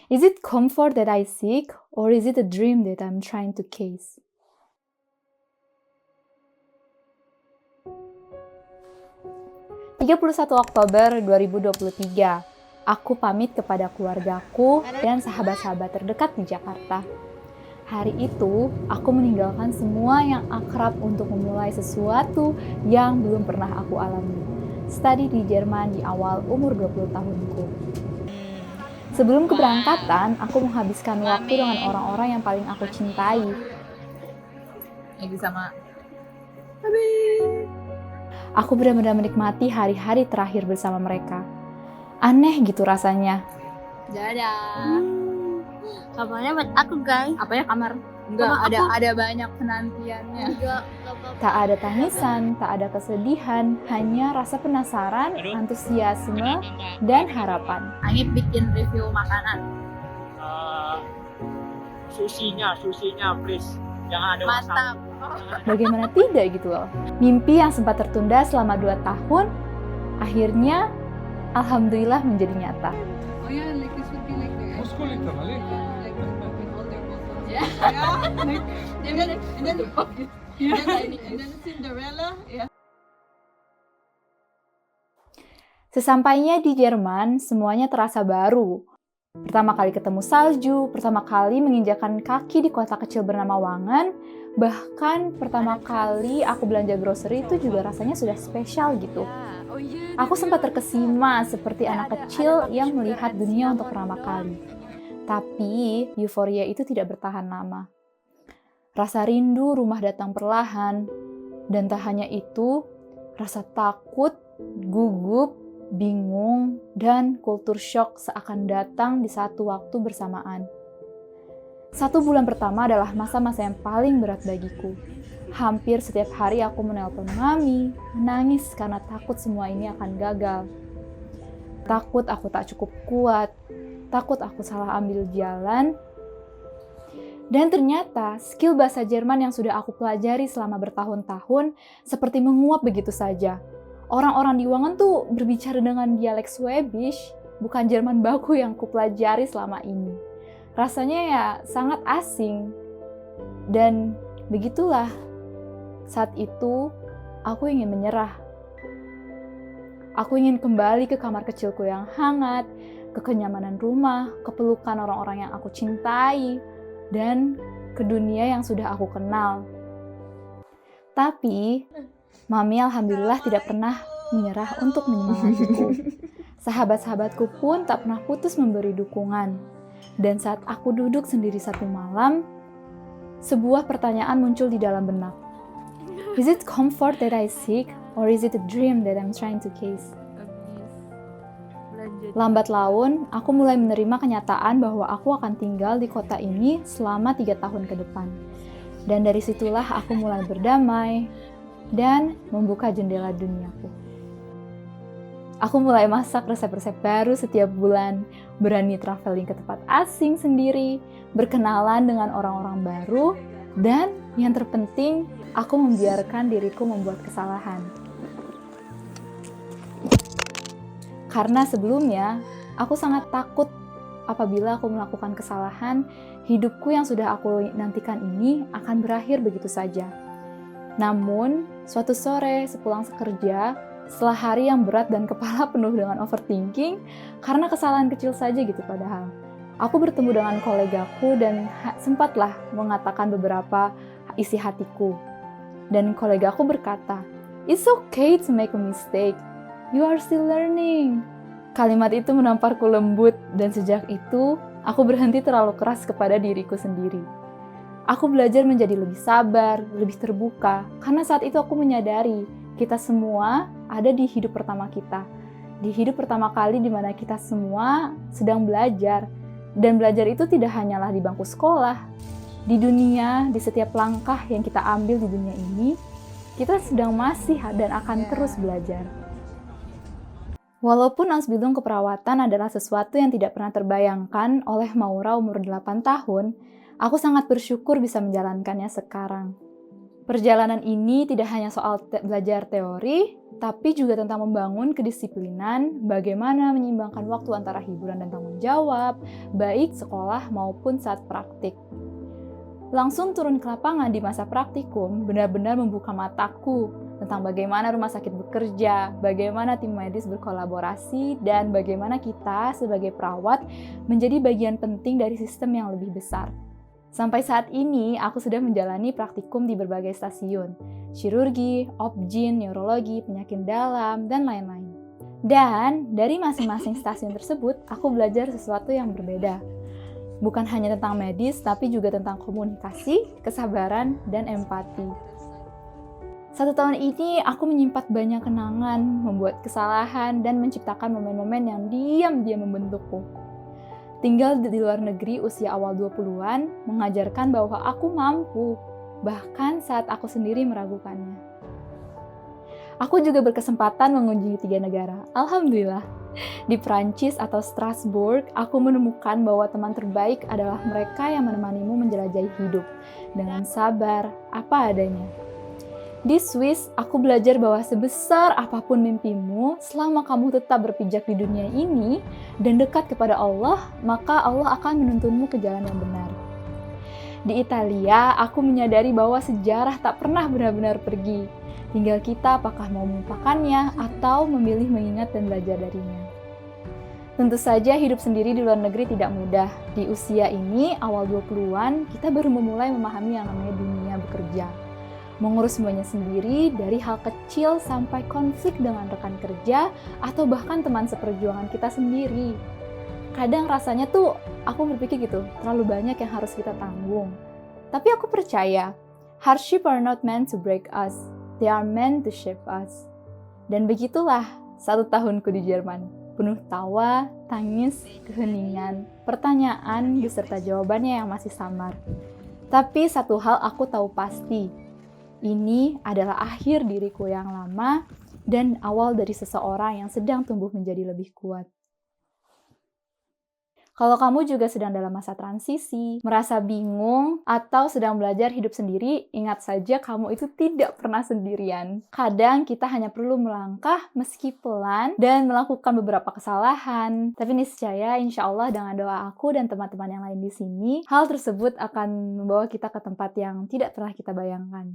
Is it comfort that I seek, or is it a dream that I'm trying to chase? ...31 Oktober 2023, aku pamit kepada keluargaku dan sahabat-sahabat terdekat di Jakarta. Hari itu, aku meninggalkan semua yang akrab untuk memulai sesuatu yang belum pernah aku alami. Studi di Jerman di awal umur 20 tahunku. Sebelum keberangkatan, aku menghabiskan waktu dengan orang-orang yang paling aku cintai. Sama Aku benar-benar menikmati hari-hari terakhir bersama mereka. Aneh gitu rasanya. dadah. Kamarnya buat aku, guys. Apa ya kamar? Enggak, Sama ada banyak penantiannya. Enggak apa-apa. Tak ada tangisan, tak ada kesedihan, hanya rasa penasaran, antusiasme, dan harapan. Angip bikin review makanan. Susinya please. Jangan ada Mantap. Bagaimana tidak gitu loh. Mimpi yang sempat tertunda selama 2 tahun, akhirnya alhamdulillah menjadi nyata. Oh yeah, like it should be like that. Moscow literally. Like with all their muscles. Yeah. Like, and then Cinderella. Yeah. Sesampainya di Jerman, semuanya terasa baru. Pertama kali ketemu salju, pertama kali menginjakan kaki di kota kecil bernama Wangen, bahkan pertama kali aku belanja grocery itu juga rasanya sudah spesial gitu. Aku sempat terkesima seperti anak kecil yang melihat dunia untuk pertama kali. Tapi euforia itu tidak bertahan lama. Rasa rindu rumah datang perlahan, dan tak hanya itu, rasa takut, gugup, bingung, dan kultur shock seakan datang di satu waktu bersamaan. 1 bulan pertama adalah masa-masa yang paling berat bagiku. Hampir setiap hari aku menelpon mami, menangis karena takut semua ini akan gagal. Takut aku tak cukup kuat, takut aku salah ambil jalan. Dan ternyata skill bahasa Jerman yang sudah aku pelajari selama bertahun-tahun seperti menguap begitu saja. Orang-orang di Wangen tuh berbicara dengan dialek Swabish, bukan Jerman baku yang kupelajari selama ini. Rasanya ya sangat asing. Dan begitulah, saat itu aku ingin menyerah. Aku ingin kembali ke kamar kecilku yang hangat, ke kenyamanan rumah, ke pelukan orang-orang yang aku cintai, dan ke dunia yang sudah aku kenal. Tapi Mami alhamdulillah tidak pernah menyerah untuk menyemangatiku. Sahabat-sahabatku pun tak pernah putus memberi dukungan. Dan saat aku duduk sendiri satu malam, sebuah pertanyaan muncul di dalam benak. Is it comfort that I seek, or is it a dream that I'm trying to chase? Lambat laun, aku mulai menerima kenyataan bahwa aku akan tinggal di kota ini selama 3 tahun ke depan. Dan dari situlah aku mulai berdamai dan membuka jendela duniaku. Aku mulai masak resep-resep baru setiap bulan, berani traveling ke tempat asing sendiri, berkenalan dengan orang-orang baru, dan yang terpenting, aku membiarkan diriku membuat kesalahan. Karena sebelumnya, aku sangat takut apabila aku melakukan kesalahan, hidupku yang sudah aku nantikan ini akan berakhir begitu saja. Namun, suatu sore sepulang sekerja, setelah hari yang berat dan kepala penuh dengan overthinking, karena kesalahan kecil saja gitu padahal, aku bertemu dengan kolegaku dan sempatlah mengatakan beberapa isi hatiku. Dan kolegaku berkata, "It's okay to make a mistake. You are still learning." Kalimat itu menamparku lembut, dan sejak itu, aku berhenti terlalu keras kepada diriku sendiri. Aku belajar menjadi lebih sabar, lebih terbuka, karena saat itu aku menyadari kita semua ada di hidup pertama kita. Di hidup pertama kali di mana kita semua sedang belajar. Dan belajar itu tidak hanyalah di bangku sekolah. Di dunia, di setiap langkah yang kita ambil di dunia ini, kita sedang masih dan akan terus belajar. Walaupun Ausbildung keperawatan adalah sesuatu yang tidak pernah terbayangkan oleh Maura umur 8 tahun, aku sangat bersyukur bisa menjalankannya sekarang. Perjalanan ini tidak hanya soal belajar teori, tapi juga tentang membangun kedisiplinan, bagaimana menyeimbangkan waktu antara hiburan dan tanggung jawab, baik sekolah maupun saat praktik. Langsung turun ke lapangan di masa praktikum benar-benar membuka mataku tentang bagaimana rumah sakit bekerja, bagaimana tim medis berkolaborasi, dan bagaimana kita sebagai perawat menjadi bagian penting dari sistem yang lebih besar. Sampai saat ini, aku sudah menjalani praktikum di berbagai stasiun, chirurgi, obgyn, neurologi, penyakit dalam, dan lain-lain. Dan dari masing-masing stasiun tersebut, aku belajar sesuatu yang berbeda. Bukan hanya tentang medis, tapi juga tentang komunikasi, kesabaran, dan empati. 1 tahun ini, aku menyimpan banyak kenangan, membuat kesalahan, dan menciptakan momen-momen yang diam-diam membentukku. Tinggal di luar negeri usia awal 20-an, mengajarkan bahwa aku mampu, bahkan saat aku sendiri meragukannya. Aku juga berkesempatan mengunjungi 3 negara. Alhamdulillah. Di Prancis atau Strasbourg, aku menemukan bahwa teman terbaik adalah mereka yang menemanimu menjelajahi hidup dengan sabar, apa adanya. Di Swiss, aku belajar bahwa sebesar apapun mimpimu, selama kamu tetap berpijak di dunia ini dan dekat kepada Allah, maka Allah akan menuntunmu ke jalan yang benar. Di Italia, aku menyadari bahwa sejarah tak pernah benar-benar pergi. Tinggal kita apakah mau melupakannya atau memilih mengingat dan belajar darinya. Tentu saja hidup sendiri di luar negeri tidak mudah. Di usia ini, awal 20-an, kita baru memulai memahami yang namanya dunia bekerja. Mengurus semuanya sendiri, dari hal kecil sampai konflik dengan rekan kerja, atau bahkan teman seperjuangan kita sendiri. Kadang rasanya tuh, aku berpikir gitu, terlalu banyak yang harus kita tanggung. Tapi aku percaya, hardship are not meant to break us. They are meant to shape us. Dan begitulah 1 tahunku di Jerman. Penuh tawa, tangis, keheningan, pertanyaan beserta jawabannya yang masih samar. Tapi satu hal aku tahu pasti. Ini adalah akhir diriku yang lama dan awal dari seseorang yang sedang tumbuh menjadi lebih kuat. Kalau kamu juga sedang dalam masa transisi, merasa bingung, atau sedang belajar hidup sendiri, ingat saja kamu itu tidak pernah sendirian. Kadang kita hanya perlu melangkah meski pelan dan melakukan beberapa kesalahan. Tapi niscaya insya Allah dengan doa aku dan teman-teman yang lain di sini, hal tersebut akan membawa kita ke tempat yang tidak pernah kita bayangkan.